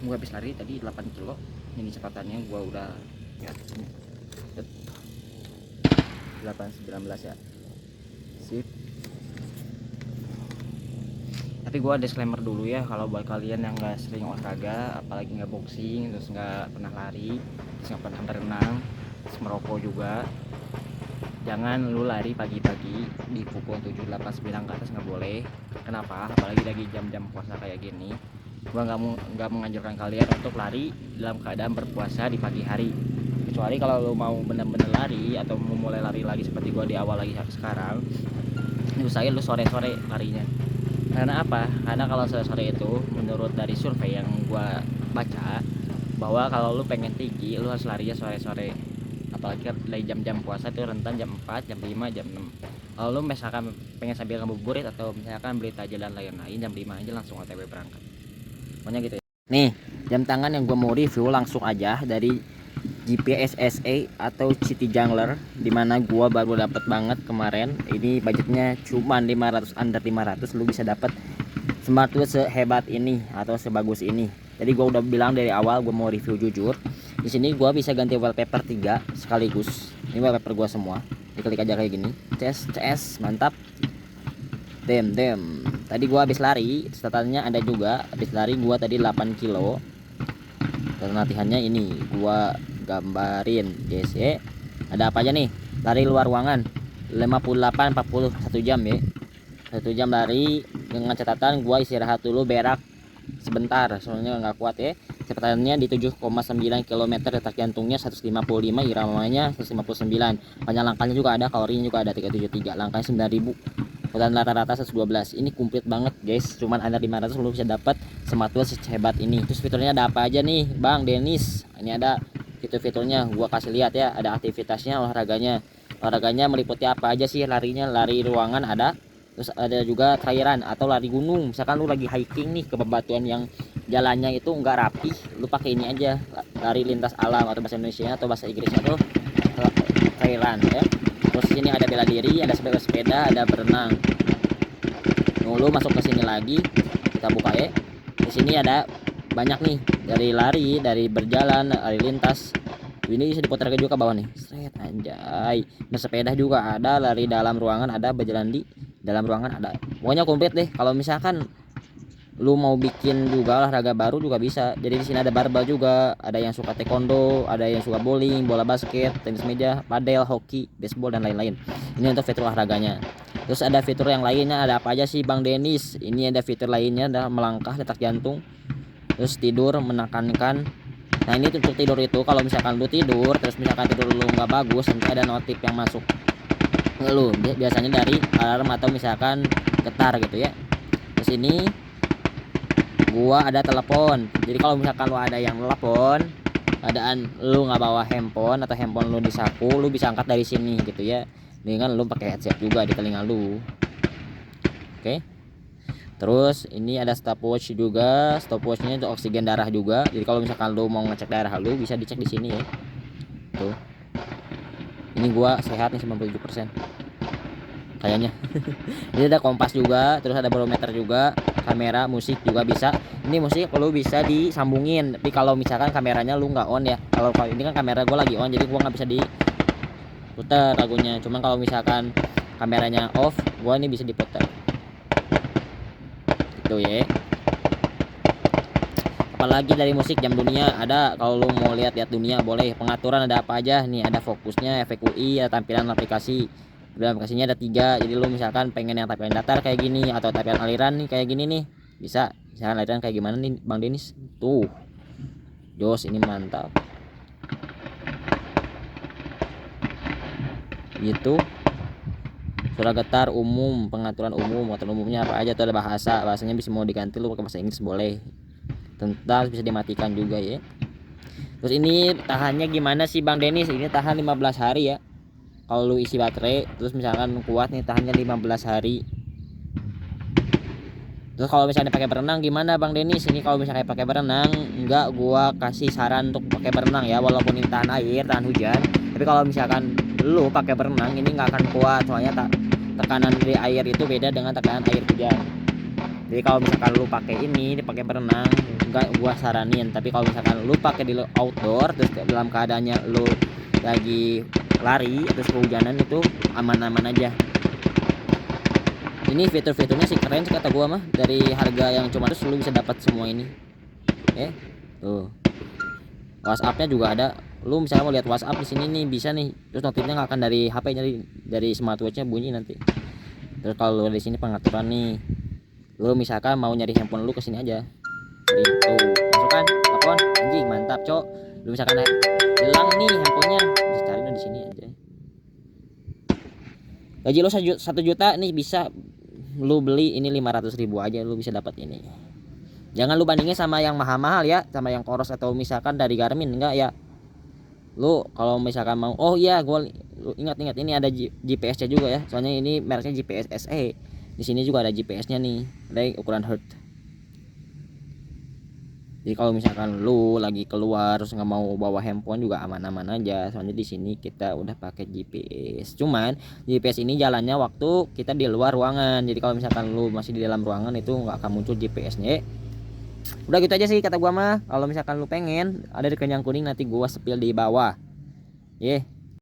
gue habis lari tadi 8 kilo. Ini catatannya gue udah ya 8:19 ya, sip. Tapi gue disclaimer dulu ya, kalau buat kalian yang nggak sering olahraga, apalagi nggak boxing, terus nggak pernah lari, terus nggak pernah berenang, terus merokok juga, jangan lu lari pagi-pagi di pukul 7, 8, 9 ke atas, nggak boleh. Kenapa? Apalagi lagi jam-jam puasa kayak gini. Gua nggak menganjurkan kalian untuk lari dalam keadaan berpuasa di pagi hari. Kecuali kalau lu mau bener-bener lari atau mau mulai lari lagi seperti gua di awal lagi sekarang, ini usahain lu sore-sore larinya. Karena apa? Karena kalau sore-sore itu menurut dari survei yang gua baca, bahwa kalau lu pengen tinggi lu harus larinya sore-sore. Apalagi kan dari jam-jam puasa itu rentan jam 4, jam 5, jam 6. Kalau lu misalkan pengen sambil ngabuburit atau misalkan beli takjil dan lain-lain, jam 5 aja langsung OTW berangkat. Pokoknya gitu ya. Nih, jam tangan yang gua mau review langsung aja dari GPS SA atau City Jungler, dimana gua baru dapat banget kemarin. Ini budgetnya cuma 500, under 500 lu bisa dapat smartwatch sehebat ini atau sebagus ini. Jadi gua udah bilang dari awal gua mau review jujur. Di sini gua bisa ganti wallpaper 3 sekaligus. Ini wallpaper gua semua. Diklik aja kayak gini. CS mantap. Dem. Tadi gua habis lari, catatannya ada juga. Habis lari gua tadi 8 kilo. Dan latihannya ini gua gambarin guys ya. Ada apa aja nih? Lari luar ruangan 58 40 1 jam ya. 1 jam lari dengan catatan gua istirahat dulu berak sebentar soalnya nggak kuat ya. Catatannya di 7,9 km, detak jantungnya 155, iramanya 159. Panjang langkahnya juga ada, kalorinya juga ada 373, langkahnya 9000 dan rata-rata 112. Ini komplit banget guys, cuman under 500 lu bisa dapat smartwatch sehebat ini. Terus fiturnya ada apa aja nih Bang Denis? Ini ada fitur-fiturnya, gua kasih lihat ya. Ada aktivitasnya, olahraganya meliputi apa aja sih? Larinya lari ruangan ada, terus ada juga trairan atau lari gunung. Misalkan lu lagi hiking nih ke bebatuan yang jalannya itu enggak rapih, lu pakai ini aja, lari lintas alam atau bahasa Indonesia atau bahasa Inggrisnya tuh trairan ya. Terus sini ada bela diri, ada sepeda, ada berenang. Lu masuk ke sini lagi, kita buka ya. Di sini ada banyak nih, dari lari, dari berjalan, lari lintas. Ini bisa diputar juga ke bawah nih. Seret anjay. Bersepeda juga ada, lari dalam ruangan ada, berjalan di dalam ruangan ada. Pokoknya komplit deh. Kalau misalkan lu mau bikin juga olahraga baru juga bisa. Jadi di sini ada barbel juga, ada yang suka taekwondo, ada yang suka bowling, bola basket, tenis meja, padel, hoki, baseball dan lain-lain. Ini untuk fitur olahraganya. Terus ada fitur yang lainnya, ada apa aja sih Bang Denis? Ini ada fitur lainnya, ada melangkah, detak jantung, terus tidur, menekankan. Nah ini untuk tidur itu kalau misalkan lu tidur, terus misalkan tidur lu nggak bagus, nanti ada notif yang masuk ke lu, biasanya dari alarm atau misalkan getar gitu ya. Terus ini gua ada telepon, jadi kalau misalkan lu ada yang telepon, keadaan lu nggak bawa handphone atau handphone lu di saku, lu bisa angkat dari sini gitu ya, dengan lu pakai headset juga di telinga lu. Oke. Terus ini ada stopwatch juga, stopwatchnya itu oksigen darah juga, jadi kalau misalkan lu mau ngecek darah lu bisa dicek di sini ya. Tuh, ini gua sehat nih 97% kayaknya. Ini ada kompas juga, terus ada barometer juga, kamera, musik juga bisa. Ini musik lu bisa disambungin, tapi kalau misalkan kameranya lu nggak on ya. Kalau ini kan kamera gue lagi on, jadi gua nggak bisa diputar lagunya. Cuman kalau misalkan kameranya off, gua ini bisa diputar. Gitu ya. Apalagi dari musik, jam dunia ada, kalau lu mau lihat dunia boleh. Pengaturan ada apa aja nih, ada fokusnya, efek UI, ya tampilan aplikasi. Dalam aplikasinya ada 3, jadi lu misalkan pengen yang tampilan datar kayak gini atau tampilan aliran nih kayak gini nih, bisa. Misalkan aliran kayak gimana nih Bang Denis? Tuh, jos, ini mantap gitu. Surat getar umum, pengaturan umumnya apa aja tuh, ada bahasanya bisa mau diganti lu pakai bahasa Inggris boleh, tentang bisa dimatikan juga ya. Terus ini tahannya gimana sih Bang Denis? Ini tahan 15 hari ya kalau lu isi baterai, terus misalkan kuat nih tahannya 15 hari. Terus kalau misalnya pakai berenang gimana Bang Denis? Ini kalau misalnya pakai berenang, enggak gua kasih saran untuk pakai berenang ya, walaupun ini tahan air, tahan hujan. Tapi kalau misalkan lu pakai berenang ini nggak akan kuat, soalnya tekanan di air itu beda dengan tekanan air hujan. Jadi kalau misalkan lu pakai ini dipakai berenang, enggak gua saranin. Tapi kalau misalkan lu pakai di outdoor terus dalam keadaannya lu lagi lari terus kehujanan, itu aman-aman aja. Ini fitur-fiturnya sih keren sih kata gua mah. Dari harga yang cuma terus lu bisa dapat semua ini. Tuh. WhatsApp-nya juga ada. Lu misalnya mau lihat WhatsApp di sini nih bisa nih. Terus notifnya nggak akan dari HP, dari smartwatch-nya bunyi nanti. Terus kalau di sini pengaturan nih. Lu misalkan mau nyari handphone lu kesini aja. Jadi tuh, masukkan telepon, anjing mantap, Cok. Lu misalkan hilang nih handphonenya, bisa cari di sini aja. Gaji lu 1 juta nih bisa lu beli ini 500.000 aja lu bisa dapat ini. Jangan lu bandingin sama yang mahal-mahal ya, sama yang Coros atau misalkan dari Garmin, enggak ya. Lu kalau misalkan mau, oh iya gua lu ingat ini ada GPS-nya juga ya. Soalnya ini mereknya GPS SE. Di sini juga ada GPS-nya nih, ada ukuran hertz. Jadi kalau misalkan lu lagi keluar terus nggak mau bawa handphone juga aman-aman aja. Soalnya di sini kita udah pakai GPS. Cuman GPS ini jalannya waktu kita di luar ruangan. Jadi kalau misalkan lu masih di dalam ruangan itu nggak akan muncul GPS-nya. Udah gitu aja sih kata gua mah. Kalau misalkan lu pengen ada di kenyang kuning nanti gua spill di bawah. Yeah.